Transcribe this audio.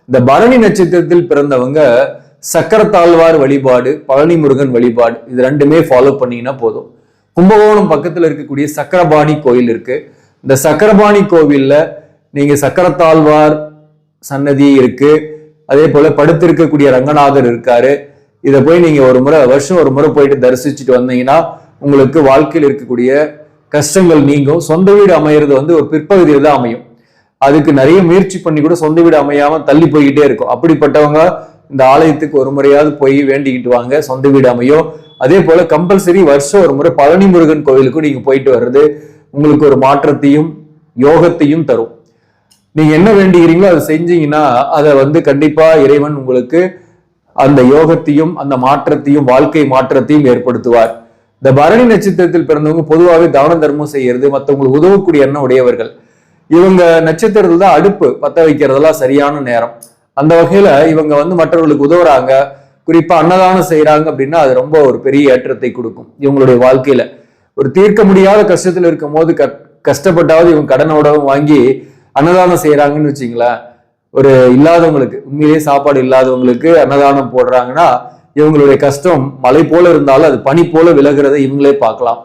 இந்த பரணி நட்சத்திரத்தில் பிறந்தவங்க சக்கரத்தாழ்வார் வழிபாடு, பழனி முருகன் வழிபாடு, இது ரெண்டுமே ஃபாலோ பண்ணீங்கன்னா போதும். கும்பகோணம் பக்கத்துல இருக்கக்கூடிய சக்கரபாணி கோயில் இருக்கு. இந்த சக்கரபாணி கோவில்ல நீங்க சக்கரத்தாழ்வார் சன்னதி இருக்கு, அதே போல படுத்திருக்கக்கூடிய ரங்கநாதர் இருக்காரு. இதை போய் நீங்க வருஷம் ஒரு முறை போயிட்டு தரிசிச்சுட்டு வந்தீங்கன்னா உங்களுக்கு வாழ்க்கையில் இருக்கக்கூடிய கஷ்டங்கள் நீங்கும். சொந்த வீடு அமையிறது ஒரு பிற்பகுதியில் தான் அமையும். அதுக்கு நிறைய முயற்சி பண்ணி கூட சொந்த வீடு அமையாம தள்ளி போய்கிட்டே இருக்கும். அப்படிப்பட்டவங்க இந்த ஆலயத்துக்கு ஒரு முறையாவது போய் வேண்டிக்கிட்டு வாங்க, சொந்த வீடு அமையும். அதே போல கம்பல்சரி வருஷம் ஒரு முறை பழனி முருகன் கோவிலுக்கும் நீங்க போயிட்டு வர்றது உங்களுக்கு ஒரு மாற்றத்தையும் யோகத்தையும் தரும். நீங்க என்ன வேண்டிக்கிறீங்களோ அதை செஞ்சீங்கன்னா அதை கண்டிப்பா இறைவன் உங்களுக்கு அந்த யோகத்தையும் அந்த மாற்றத்தையும் வாழ்க்கை மாற்றத்தையும் ஏற்படுத்துவார். இந்த பரணி நட்சத்திரத்தில் பிறந்தவங்க பொதுவாகவே தான தர்மம் செய்யறது, மற்றவங்களுக்கு உதவக்கூடிய எண்ணம் உடையவர்கள். இவங்க நட்சத்திரத்துல தான் அடுப்பு பத்த வைக்கிறதெல்லாம் சரியான நேரம். அந்த வகையில இவங்க மற்றவர்களுக்கு உதவுறாங்க, குறிப்பா அன்னதானம் செய்யறாங்க அப்படின்னா அது ரொம்ப ஒரு பெரிய ஏற்றத்தை கொடுக்கும். இவங்களுடைய வாழ்க்கையில ஒரு தீர்க்க முடியாத கஷ்டத்துல இருக்கும் போது கஷ்டப்பட்டாவது இவங்க கடனோடவும் வாங்கி அன்னதானம் செய்யறாங்கன்னு வச்சுங்களேன். ஒரு இல்லாதவங்களுக்கு, உண்மையிலேயே சாப்பாடு இல்லாதவங்களுக்கு அன்னதானம் போடுறாங்கன்னா இவங்களுடைய கஷ்டம் மலை போல இருந்தாலும் அது பனி போல விலகிறதை இவங்களே பார்க்கலாம்.